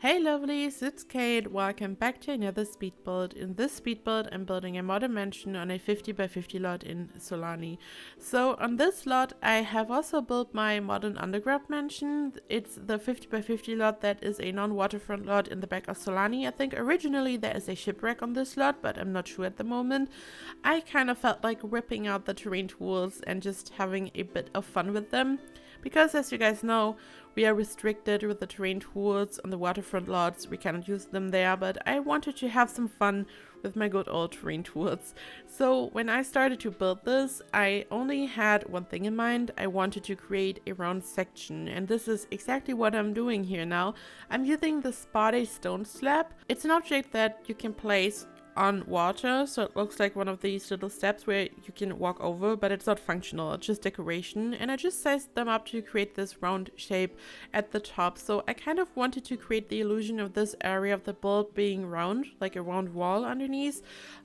Hey lovelies, it's Kate. Welcome back to another speed build. In this speed build, I'm building a modern mansion on a 50 by 50 lot in Sulani. So on this lot, I have also built my modern underground mansion. It's the 50 by 50 lot that is a non-waterfront lot in the back of Sulani. I think originally there is a shipwreck on this lot, but I'm not sure at the moment. I kind of felt like ripping out the terrain tools and just having a bit of fun with them. Because as you guys know, we are restricted with the terrain tools on the waterfront lots. We cannot use them there, but I wanted to have some fun with my good old terrain tools. So when I started to build this, I only had one thing in mind. I wanted to create a round section, and this is exactly what I'm doing here now. I'm using the spade stone slab. It's an object that you can place on water, so it looks like one of these little steps where you can walk over, but it's not functional, it's just decoration. And I just sized them up to create this round shape at the top. So I kind of wanted to create the illusion of this area of the build being round, like a round wall underneath.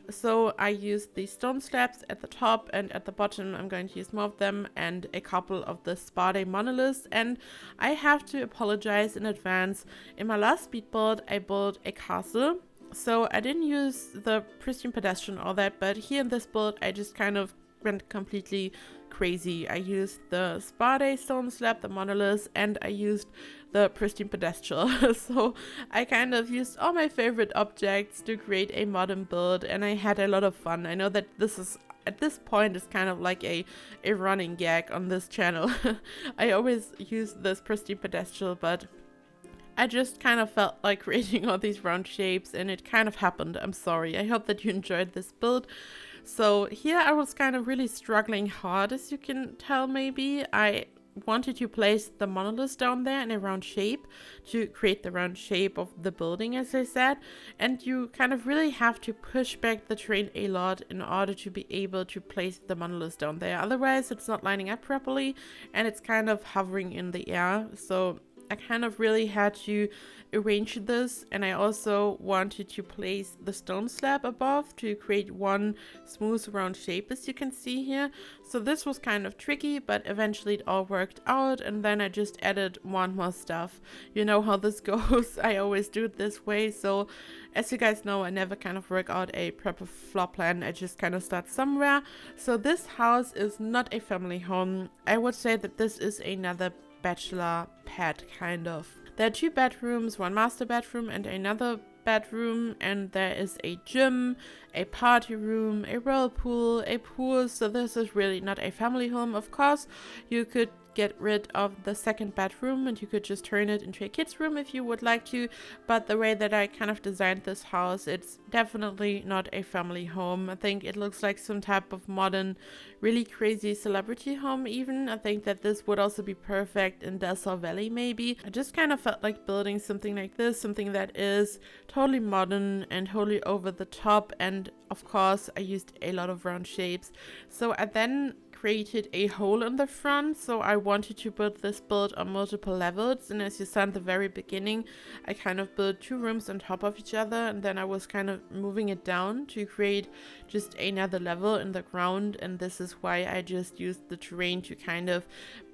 So I used these stone slabs at the top, and at the bottom I'm going to use more of them and a couple of the spade monoliths. And I have to apologize in advance. In my last speed build, I built a castle. So I didn't use the pristine pedestrian or that, but here in this build I just kind of went completely crazy. I used the spade stone slab, the monoliths, and I used the pristine pedestrian. So I kind of used all my favorite objects to create a modern build, and I had a lot of fun. I know that this is at this point is kind of like a running gag on this channel. I always use this pristine pedestrian, but I just kind of felt like creating all these round shapes, and it kind of happened. I'm sorry. I hope that you enjoyed this build. So here I was kind of really struggling hard, as you can tell maybe. I wanted to place the monoliths down there in a round shape to create the round shape of the building, as I said. And you kind of really have to push back the terrain a lot in order to be able to place the monoliths down there. Otherwise, it's not lining up properly and it's kind of hovering in the air. So I kind of really had to arrange this, and I also wanted to place the stone slab above to create one smooth round shape, as you can see here. So this was kind of tricky, but eventually it all worked out, and then I just added more stuff. You know how this goes. I always do it this way. So as you guys know, I never kind of work out a proper floor plan. I just kind of start somewhere. So this house is not a family home. I would say that this is another bachelor pad, kind of. There are 2 bedrooms, 1 master bedroom and another bedroom, and there is a gym, a party room, a whirlpool, a pool. So this is really not a family home. Of course, you could get rid of the second bedroom and you could just turn it into a kids room if you would like to, but the way that I kind of designed this house, it's definitely not a family home. I think it looks like some type of modern, really crazy celebrity home even. I think that this would also be perfect in Desert Valley maybe. I just kind of felt like building something like this, something that is totally modern and totally over the top, and of course I used a lot of round shapes. So I then created a hole in the front. So I wanted to build this build on multiple levels, and as you saw in the very beginning, I kind of built 2 rooms on top of each other, and then I was kind of moving it down to create just another level in the ground. And this is why I just used the terrain to kind of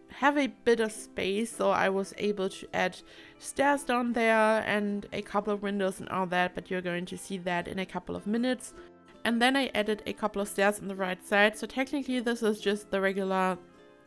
have a bit of space, so I was able to add stairs down there and a couple of windows and all that, but you're going to see that in a couple of minutes. And then I added a couple of stairs on the right side. So technically this is just the regular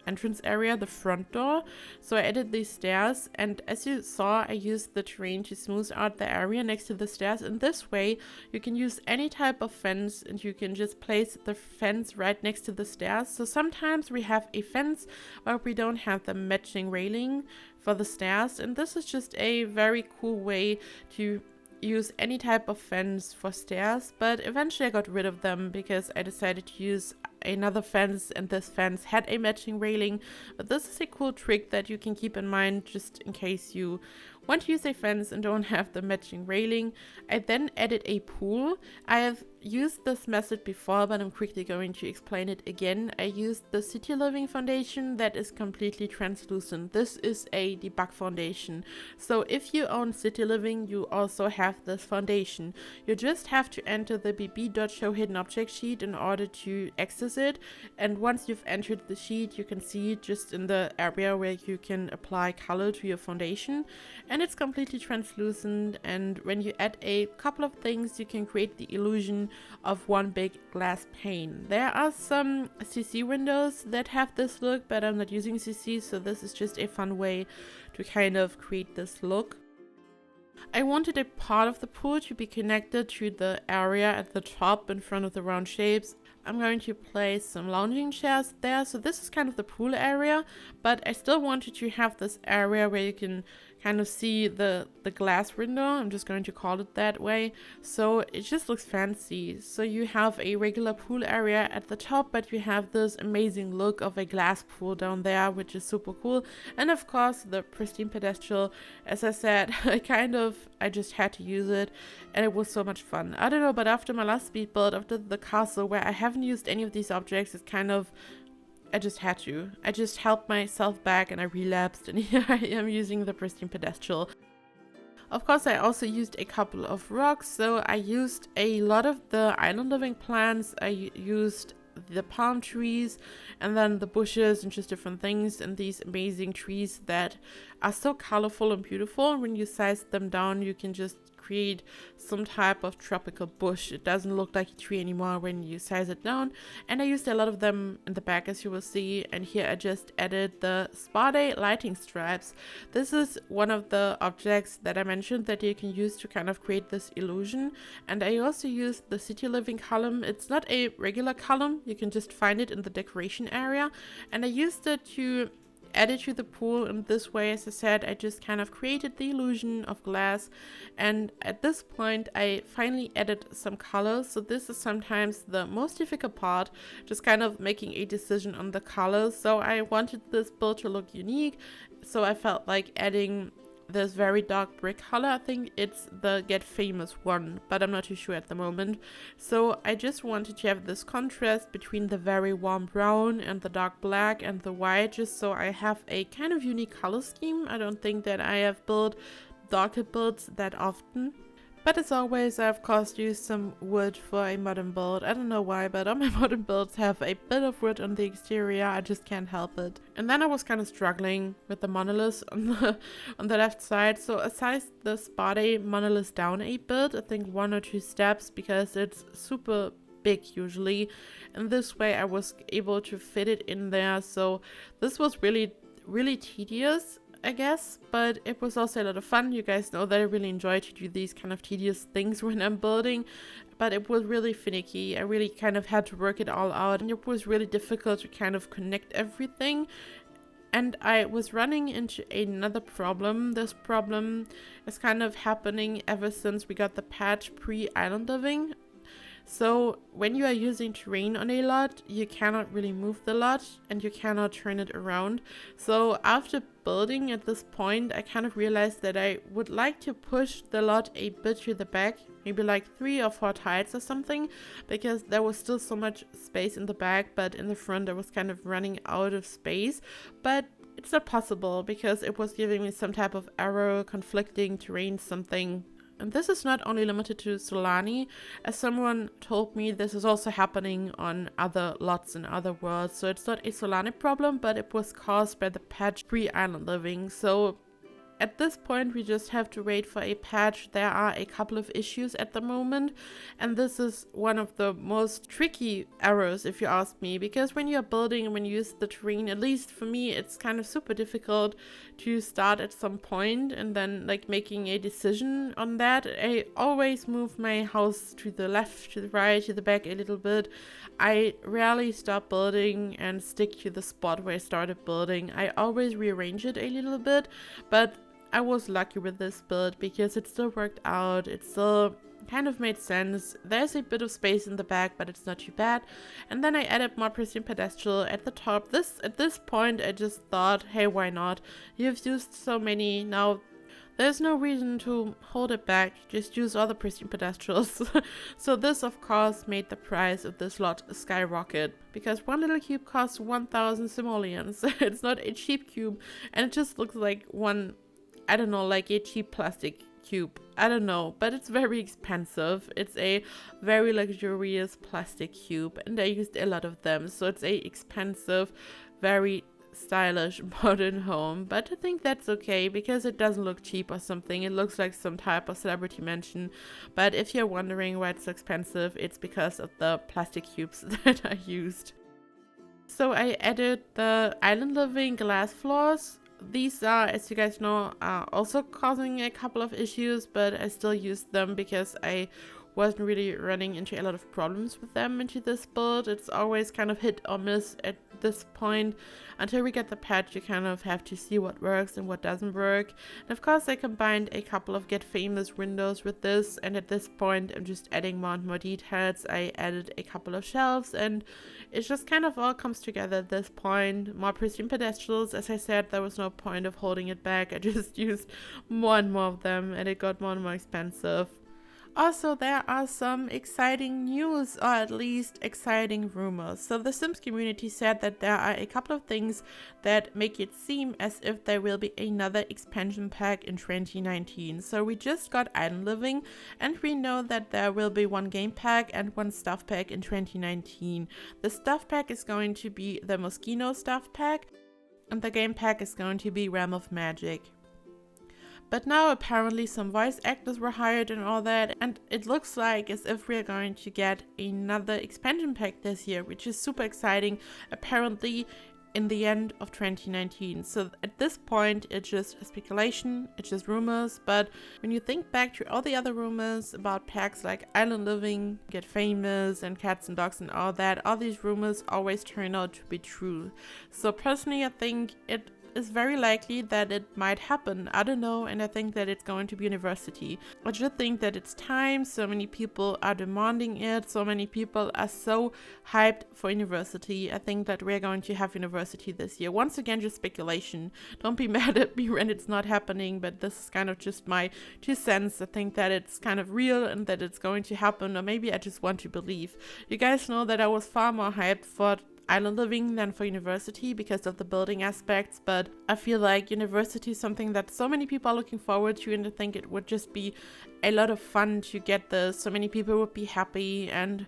entrance area, the front door. So I added these stairs, and as you saw, I used the terrain to smooth out the area next to the stairs. In this way, you can use any type of fence, and you can just place the fence right next to the stairs. So sometimes we have a fence, but we don't have the matching railing for the stairs. And this is just a very cool way to use any type of fence for stairs, but eventually I got rid of them because I decided to use another fence, and this fence had a matching railing. But this is a cool trick that you can keep in mind just in case you want to use a fence and don't have the matching railing. I then added a pool. I have used this method before, but I'm quickly going to explain it again. I used the City Living foundation that is completely translucent. This is a debug foundation. So if you own City Living, you also have this foundation. You just have to enter the bb.show hidden object sheet in order to access it. And once you've entered the sheet, you can see it just in the area where you can apply color to your foundation. and it's completely translucent, and when you add a couple of things you can create the illusion of one big glass pane. There are some CC windows that have this look, but I'm not using CC, so this is just a fun way to kind of create this look. I wanted a part of the pool to be connected to the area at the top in front of the round shapes. I'm going to place some lounging chairs there, so this is kind of the pool area, but I still wanted to have this area where you can kind of see the glass window. I'm just going to call it that way, so it just looks fancy. So you have a regular pool area at the top, but you have this amazing look of a glass pool down there, which is super cool. And of course the pristine pedestal, as I said, I just had to use it, and it was so much fun. I don't know, but after my last speed build, after the castle where I haven't used any of these objects, it's kind of, I just had to. I just held myself back and I relapsed, and here I am using the pristine pedestal. Of course, I also used a couple of rocks, so I used a lot of the island living plants. I used the palm trees and then the bushes and just different things, and these amazing trees that are so colorful and beautiful, and when you size them down you can just create some type of tropical bush. It doesn't look like a tree anymore when you size it down, and I used a lot of them in the back, as you will see. And here I just added the spa day lighting stripes. This is one of the objects that I mentioned that you can use to kind of create this illusion, and I also used the city living column. It's not a regular column, you can just find it in the decoration area, and I used it to add it to the pool in this way. As I said, I just kind of created the illusion of glass, and at this point I finally added some colors. So this is sometimes the most difficult part, just kind of making a decision on the colors. So I wanted this build to look unique, so I felt like adding this very dark brick color. I think it's the Get Famous one, but I'm not too sure at the moment. So I just wanted to have this contrast between the very warm brown and the dark black and the white, just so I have a kind of unique color scheme. I don't think that I have built darker builds that often. But as always, I of course used some wood for a modern build. I don't know why, but all my modern builds have a bit of wood on the exterior. I just can't help it. And then I was kind of struggling with the monolith on the left side. So I sized the spa day monolith down a bit, I think 1 or 2 steps, because it's super big usually. And this way I was able to fit it in there. So this was really tedious, I guess, but it was also a lot of fun. You guys know that I really enjoy to do these kind of tedious things when I'm building, but it was really finicky. I really kind of had to work it all out, and it was really difficult to kind of connect everything. And I was running into another problem. This problem is kind of happening ever since we got the patch pre-island living. So when you are using terrain on a lot, you cannot really move the lot and you cannot turn it around. So after building at this point, I kind of realized that I would like to push the lot a bit to the back, maybe like 3 or 4 tiles or something, because there was still so much space in the back, but in the front I was kind of running out of space. But it's not possible because it was giving me some type of error, conflicting terrain, something. And this is not only limited to Sulani. As someone told me, this is also happening on other lots in other worlds. So it's not a Sulani problem, but it was caused by the patch pre-island living. So at this point, we just have to wait for a patch. There are a couple of issues at the moment, and this is one of the most tricky errors, if you ask me, because when you're building and when you use the terrain, at least for me, it's kind of super difficult to start at some point and then like making a decision on that. I always move my house to the left, to the right, to the back a little bit. I rarely stop building and stick to the spot where I started building. I always rearrange it a little bit, but I was lucky with this build because it still worked out. It still kind of made sense. There's a bit of space in the back, but it's not too bad. And then I added more pristine pedestal at the top. At this point, I just thought, hey, why not? You've used so many now. There's no reason to hold it back, just use all the pristine pedestals. So this of course made the price of this lot skyrocket, because one little cube costs 1,000 simoleons. It's not a cheap cube, and it just looks like one, I don't know, like a cheap plastic cube. I don't know, but it's very expensive. It's a very luxurious plastic cube, and I used a lot of them, so it's a expensive, very stylish modern home, but I think that's okay because it doesn't look cheap or something. It looks like some type of celebrity mansion, but if you're wondering why it's so expensive, it's because of the plastic cubes that I used. So I added the island living glass floors. These are, as you guys know, also causing a couple of issues, but I still used them because I wasn't really running into a lot of problems with them into this build. It's always kind of hit or miss at this point. Until we get the patch, you kind of have to see what works and what doesn't work. And of course, I combined a couple of Get Famous windows with this, and at this point I'm just adding more and more details. I added a couple of shelves, and it just kind of all comes together at this point. More pristine pedestals. As I said, there was no point of holding it back. I just used more and more of them, and it got more and more expensive. Also, there are some exciting news, or at least exciting rumors. So the Sims community said that there are a couple of things that make it seem as if there will be another expansion pack in 2019. So we just got Island Living, and we know that there will be one game pack and one stuff pack in 2019. The stuff pack is going to be the Moschino stuff pack, and the game pack is going to be Realm of Magic. But now apparently some voice actors were hired and all that, and it looks like as if we're going to get another expansion pack this year, which is super exciting, apparently in the end of 2019. So at this point it's just speculation, it's just rumors, but when you think back to all the other rumors about packs like Island Living, Get Famous, and Cats and Dogs and all that, all these rumors always turn out to be true. So personally I think it is very likely that it might happen. I don't know, and I think that it's going to be university. I just think that it's time. So many people are demanding it. So many people are so hyped for university. I think that we're going to have university this year. Once again, just speculation. Don't be mad at me when it's not happening, but this is kind of just my 2 cents. I think that it's kind of real and that it's going to happen, or maybe I just want to believe. You guys know that I was far more hyped for Island Living than for university because of the building aspects, but I feel like university is something that so many people are looking forward to, and I think it would just be a lot of fun to get this. So many people would be happy, and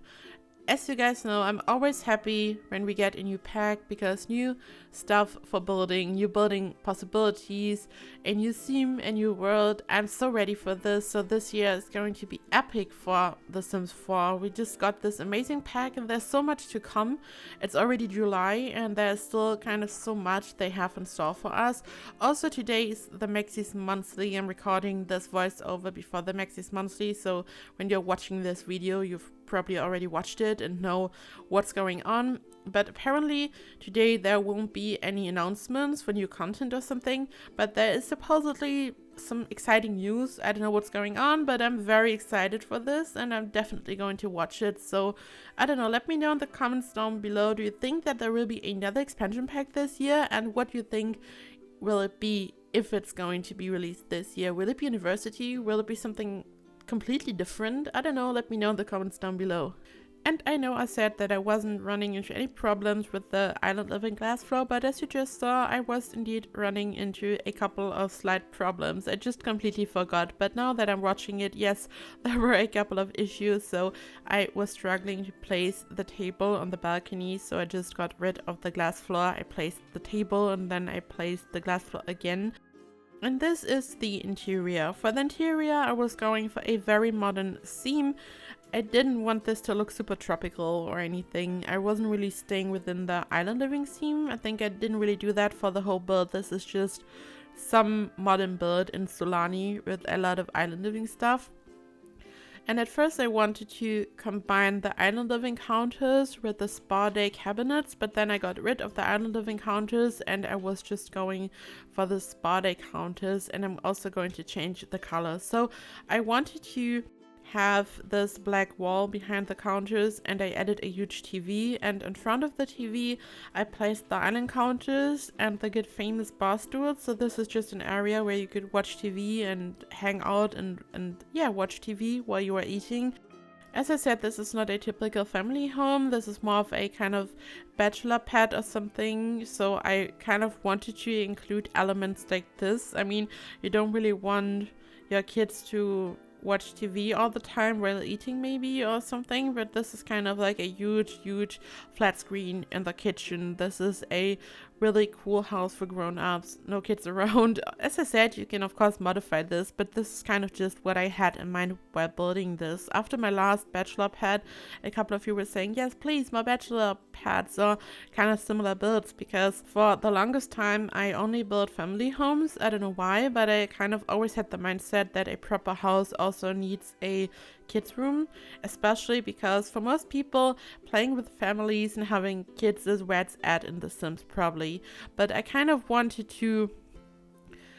as you guys know, I'm always happy when we get a new pack because new stuff for building, new building possibilities, a new theme, a new world. I'm so ready for this. So this year is going to be epic for The Sims 4. We just got this amazing pack and there's so much to come. It's already July and there's still kind of so much they have in store for us. Also today is the Maxis Monthly. I'm recording this voiceover before the Maxis Monthly, so when you're watching this video, you've probably already watched it and know what's going on. But apparently today there won't be any announcements for new content or something, but there is supposedly some exciting news. I don't know what's going on, but I'm very excited for this and I'm definitely going to watch it. So I don't know, let me know in the comments down below. Do you think that there will be another expansion pack this year, and what do you think will it be if it's going to be released this year? Will it be university? Will it be something completely different? I don't know, let me know in the comments down below. And I know I said that I wasn't running into any problems with the Island Living glass floor, but as you just saw, I was indeed running into a couple of slight problems. I just completely forgot, but now that I'm watching it, yes, there were a couple of issues. So I was struggling to place the table on the balcony, so I just got rid of the glass floor. I placed the table and then I placed the glass floor again. And this is the interior. For the interior, I was going for a very modern theme. I didn't want this to look super tropical or anything. I wasn't really staying within the Island Living theme. I think I didn't really do that for the whole build. This is just some modern build in Sulani with a lot of Island Living stuff. And at first I wanted to combine the Island Living counters with the spa day cabinets, but then I got rid of the Island Living counters and I was just going for the spa day counters, and I'm also going to change the color. So I wanted to have this black wall behind the counters, and I added a huge TV, and in front of the TV I placed the island counters and the Get Famous bar stools. So this is just an area where you could watch TV and hang out and yeah, watch TV while you are eating. As I said, this is not a typical family home. This is more of a kind of bachelor pad or something. So I kind of wanted to include elements like this. I mean, you don't really want your kids to watch TV all the time while eating maybe or something, but this is kind of like a huge flat screen in the kitchen. This is a really cool house for grown-ups, no kids around. As I said, you can of course modify this, but this is kind of just what I had in mind while building this. After my last bachelor pad, a couple of you were saying, yes, please, more bachelor pads or kind of similar builds, because for the longest time I only built family homes. I don't know why, but I kind of always had the mindset that a proper house also needs a kids room, especially because for most people, playing with families and having kids is where it's at in The Sims probably. But I kind of wanted to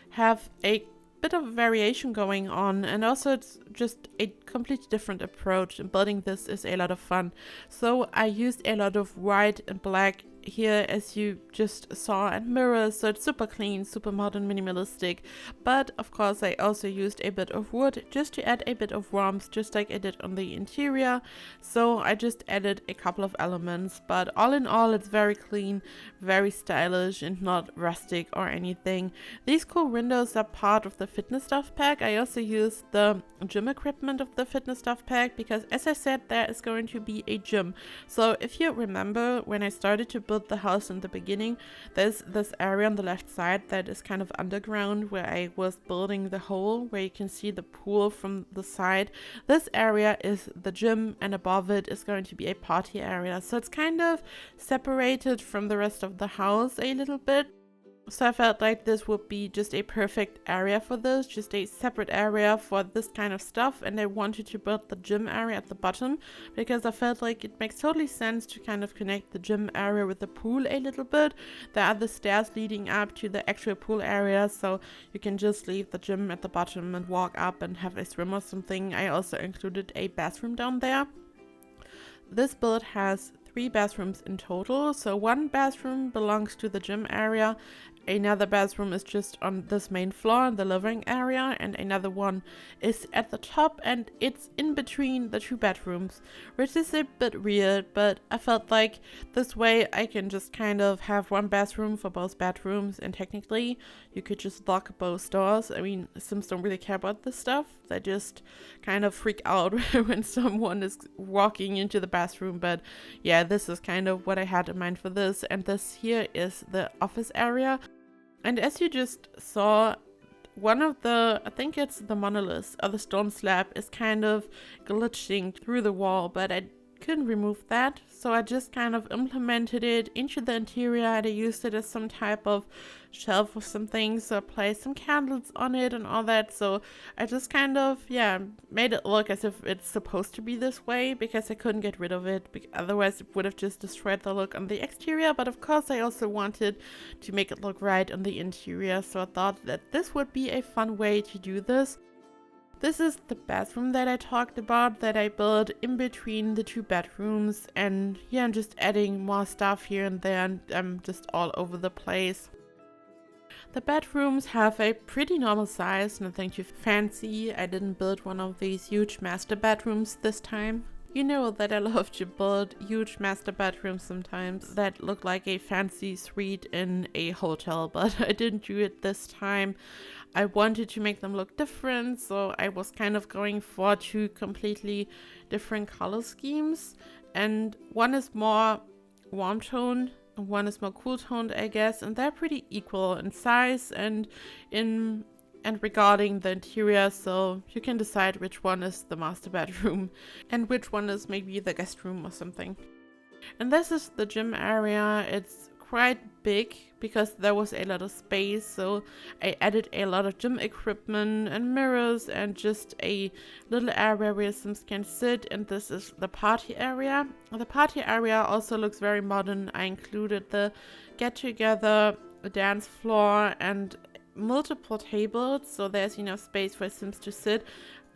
have a bit of variation going on, and also it's just a completely different approach, and building this is a lot of fun. So I used a lot of white and black here, as you just saw, and mirrors, so it's super clean, super modern, minimalistic. But of course I also used a bit of wood just to add a bit of warmth, just like I did on the interior. So I just added a couple of elements, but all in all it's very clean, very stylish, and not rustic or anything. These cool windows are part of the fitness stuff pack. I also used the gym equipment of the fitness stuff pack because, as I said, there is going to be a gym. So if you remember, when I started to build the house in the beginning, there's this area on the left side that is kind of underground where I was building the hole, where you can see the pool from the side. This area is the gym, and above it is going to be a party area, so it's kind of separated from the rest of the house a little bit. So I felt like this would be just a perfect area for this, just a separate area for this kind of stuff. And I wanted to build the gym area at the bottom because I felt like it makes totally sense to kind of connect the gym area with the pool a little bit. There are the stairs leading up to the actual pool area, so you can just leave the gym at the bottom and walk up and have a swim or something. I also included a bathroom down there. This build has 3 bathrooms in total, so 1 bathroom belongs to the gym area, another bathroom is just on this main floor in the living area, and another one is at the top, and it's in between the 2 bedrooms, which is a bit weird, but I felt like this way I can just kind of have 1 bathroom for both bedrooms, and technically you could just lock both doors. I mean, Sims don't really care about this stuff, they just kind of freak out when someone is walking into the bathroom. But yeah, this is kind of what I had in mind for this, and this here is the office area. And as you just saw, one of the, I think it's the monolith or the stone slab, is kind of glitching through the wall, but I couldn't remove that, so I just kind of implemented it into the interior, and I used it as some type of shelf or something, so I placed some candles on it and all that. So I just kind of, yeah, made it look as if it's supposed to be this way, because I couldn't get rid of it, otherwise it would have just destroyed the look on the exterior. But of course I also wanted to make it look right on the interior, so I thought that this would be a fun way to do this. This is the bathroom that I talked about, that I built in between the 2 bedrooms, and yeah, I'm just adding more stuff here and there, and I'm just all over the place. The bedrooms have a pretty normal size, nothing too fancy. I didn't build one of these huge master bedrooms this time. You know that I love to build huge master bedrooms sometimes that look like a fancy suite in a hotel, but I didn't do it this time. I wanted to make them look different, so I was kind of going for 2 completely different color schemes, and one is more warm toned and one is more cool toned, I guess, and they're pretty equal in size and regarding the interior, so you can decide which one is the master bedroom and which one is maybe the guest room or something. And this is the gym area. It's quite big because there was a lot of space, so I added a lot of gym equipment and mirrors and just a little area where Sims can sit. And this is the party area. The party area also looks very modern. I included the get-together, a dance floor, and multiple tables, so there's enough space for Sims to sit.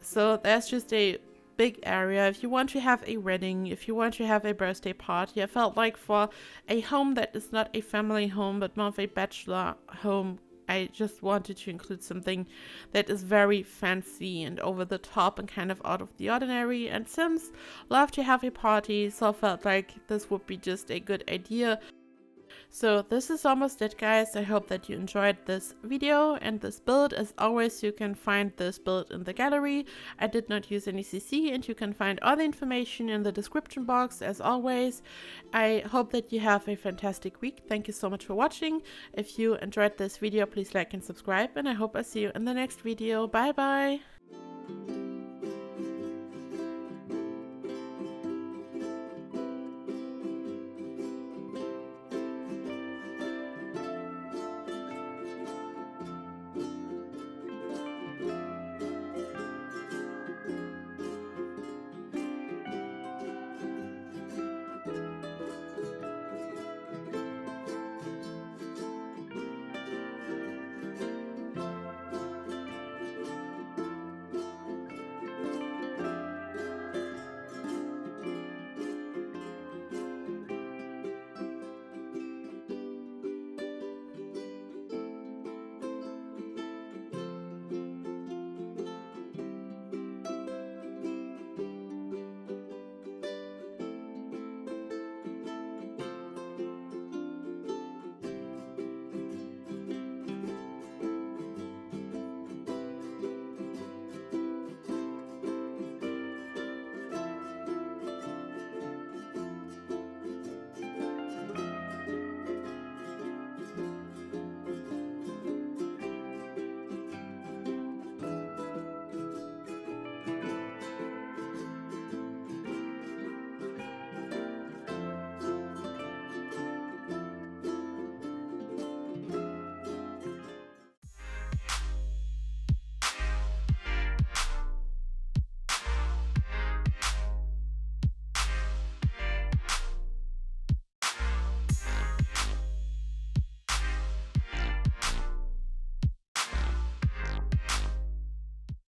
So there's just a big area if you want to have a wedding, if you want to have a birthday party. I felt like for a home that is not a family home but more of a bachelor home, I just wanted to include something that is very fancy and over the top and kind of out of the ordinary, and Sims love to have a party, so I felt like this would be just a good idea. So this is almost it, guys. I hope that you enjoyed this video and this build. As always, you can find this build in the gallery. I did not use any CC, and you can find all the information in the description box as always. I hope that you have a fantastic week. Thank you so much for watching. If you enjoyed this video, please like and subscribe, and I hope I see you in the next video. Bye bye.